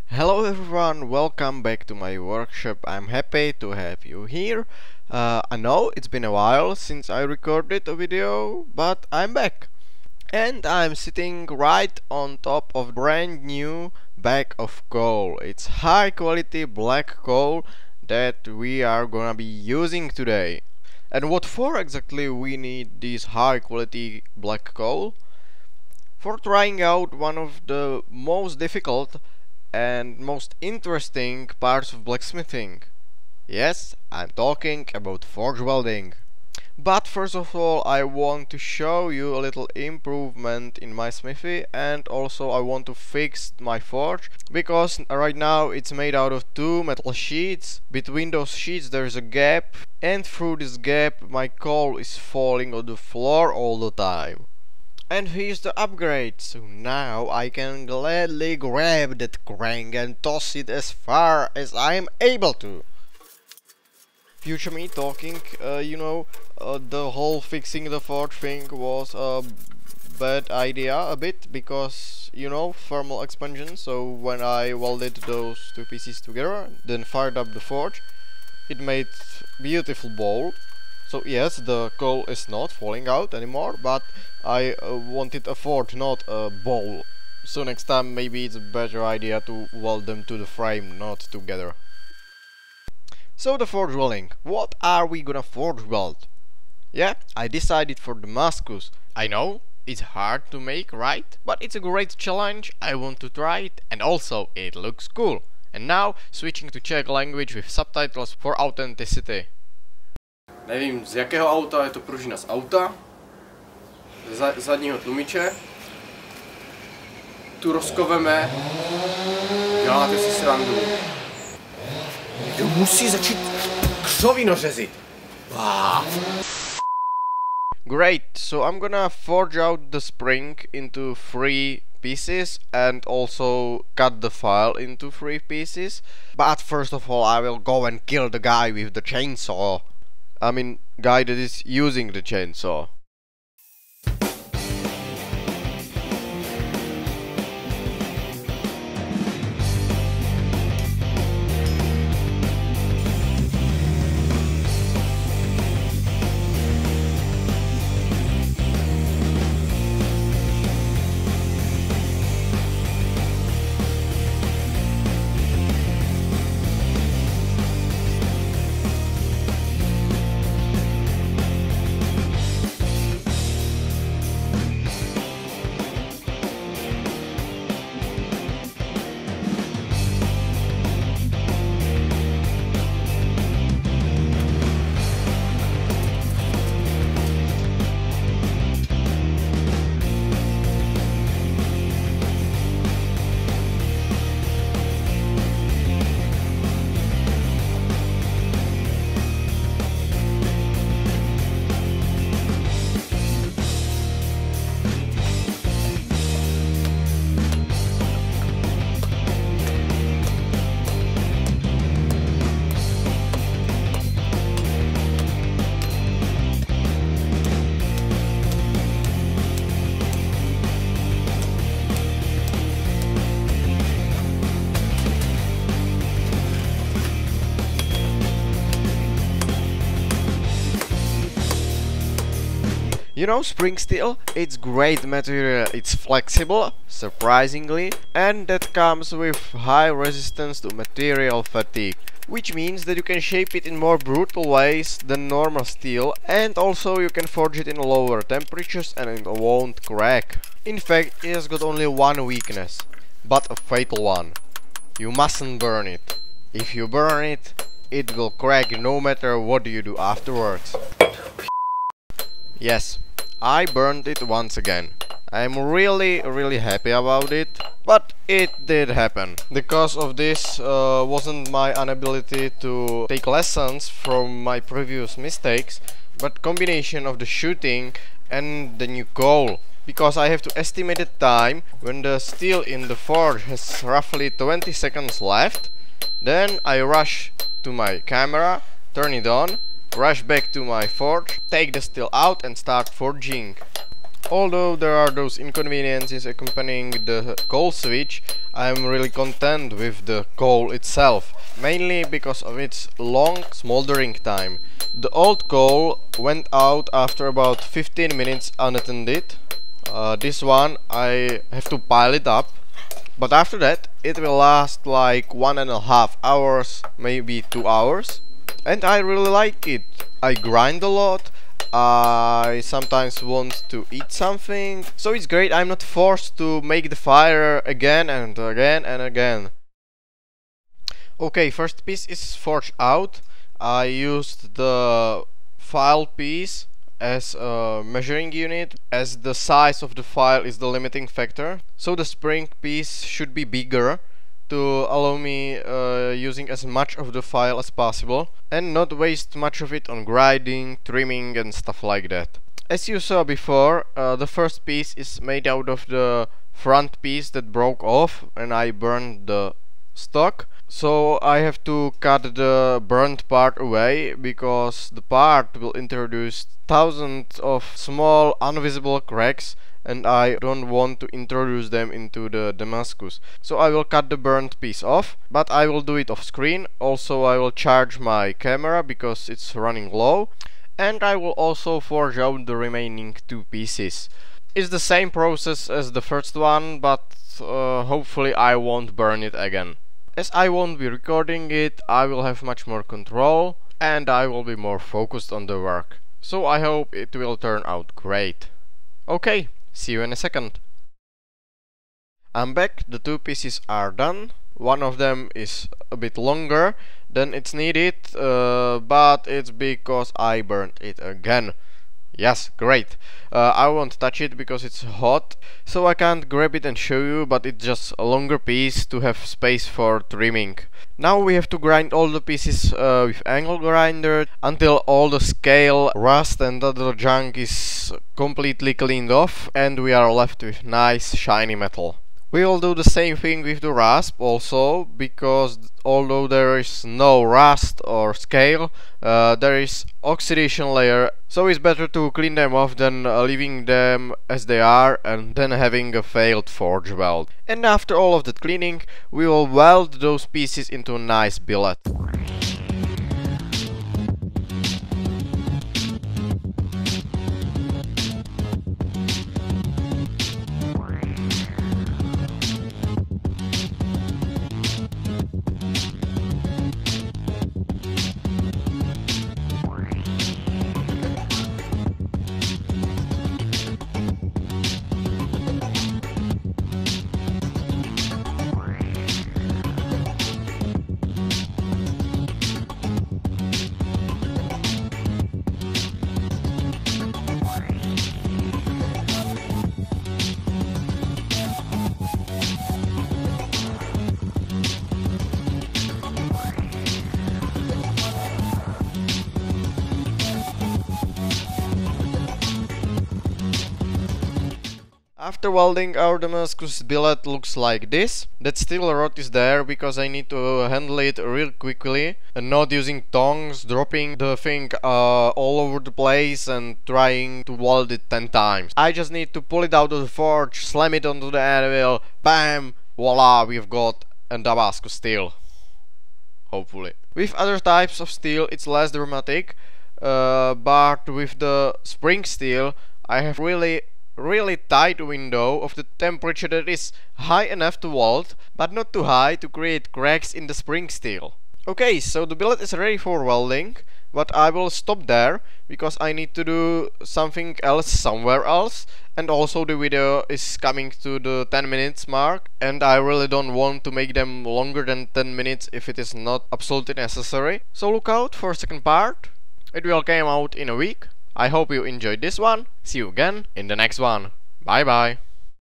Hello everyone, welcome back to my workshop. I'm happy to have you here. I know it's been a while since I recorded a video, but I'm back. And I'm sitting right on top of brand new bag of coal. It's high quality black coal that we are gonna be using today. And what for exactly we need this high quality black coal? For trying out one of the most difficult and most interesting parts of blacksmithing. Yes, I'm talking about forge welding. But first of all, I want to show you a little improvement in my smithy, and also I want to fix my forge because right now it's made out of two metal sheets. Between those sheets there is a gap, and through this gap my coal is falling on the floor all the time. And here's the upgrade, so now I can gladly grab that crank and toss it as far as I am able to. Future me talking, the whole fixing the forge thing was a bad idea a bit because, thermal expansion. So when I welded those two pieces together, then fired up the forge, it made beautiful bowl. So yes, the coal is not falling out anymore, but I wanted a forge, not a bowl. So next time maybe it's a better idea to weld them to the frame, not together. So the forge welding. What are we gonna forge weld? Yeah, I decided for Damascus. I know, it's hard to make, right? But it's a great challenge, I want to try it, and also it looks cool. And now switching to Czech language with subtitles for authenticity. Nevím z jakého auta, je to pružina z auta, zadního tlumiče, tu rozkoveme, děláte si srandu. Někdo musí začít křovino řezit. Great, so I'm gonna forge out the spring into 3 pieces and also cut the file into 3 pieces. But first of all I will go and kill the guy with the chainsaw. I mean, guy that is using the chainsaw. You know, spring steel, it's great material, it's flexible, surprisingly, and that comes with high resistance to material fatigue, which means that you can shape it in more brutal ways than normal steel, and also you can forge it in lower temperatures and it won't crack. In fact, it has got only one weakness, but a fatal one. You mustn't burn it. If you burn it, it will crack no matter what you do afterwards. Yes, I burned it once again. I'm really happy about it, but it did happen. The cause of this wasn't my inability to take lessons from my previous mistakes, but combination of the shooting and the new coal. Because I have to estimate the time when the steel in the forge has roughly 20 seconds left. Then I rush to my camera, turn it on, rush back to my forge, take the steel out and start forging. Although there are those inconveniences accompanying the coal switch, I am really content with the coal itself, mainly because of its long smoldering time. The old coal went out after about 15 minutes unattended. This one I have to pile it up, but after that it will last like 1.5 hours, maybe 2 hours, and I really like it. I grind a lot. I sometimes want to eat something, so it's great. I'm not forced to make the fire again and again and again. Okay, first piece is forged out. I used the file piece as a measuring unit, as the size of the file is the limiting factor, so the spring piece should be bigger to allow me using as much of the file as possible and not waste much of it on grinding, trimming and stuff like that. As you saw before, the first piece is made out of the front piece that broke off and I burned the stock. So I have to cut the burnt part away because the part will introduce thousands of small invisible cracks and I don't want to introduce them into the Damascus. So I will cut the burnt piece off, but I will do it off screen. Also I will charge my camera because it's running low, and I will also forge out the remaining two pieces. It's the same process as the first one, but hopefully I won't burn it again. As I won't be recording it, I will have much more control and I will be more focused on the work. So I hope it will turn out great. Okay, see you in a second. I'm back, the two pieces are done. One of them is a bit longer than it's needed, but it's because I burnt it again. Yes, great. I won't touch it because it's hot, so I can't grab it and show you, but it's just a longer piece to have space for trimming. Now we have to grind all the pieces with angle grinder until all the scale, rust and other junk is completely cleaned off and we are left with nice shiny metal. We will do the same thing with the rasp also, because although there is no rust or scale, there is oxidation layer, so it's better to clean them off than leaving them as they are and then having a failed forge weld. And after all of that cleaning, we will weld those pieces into a nice billet. After welding, our Damascus billet looks like this. That steel rod is there because I need to handle it real quickly and not using tongs, dropping the thing all over the place and trying to weld it 10 times. I just need to pull it out of the forge, slam it onto the anvil, bam, voila, we've got a Damascus steel. Hopefully. With other types of steel it's less dramatic, but with the spring steel I have really tight window of the temperature that is high enough to weld, but not too high to create cracks in the spring steel. Okay, so the billet is ready for welding, but I will stop there because I need to do something else somewhere else, and also the video is coming to the 10 minutes mark and I really don't want to make them longer than 10 minutes if it is not absolutely necessary. So look out for a second part. It will come out in a week. I hope you enjoyed this one. See you again in the next one. Bye bye.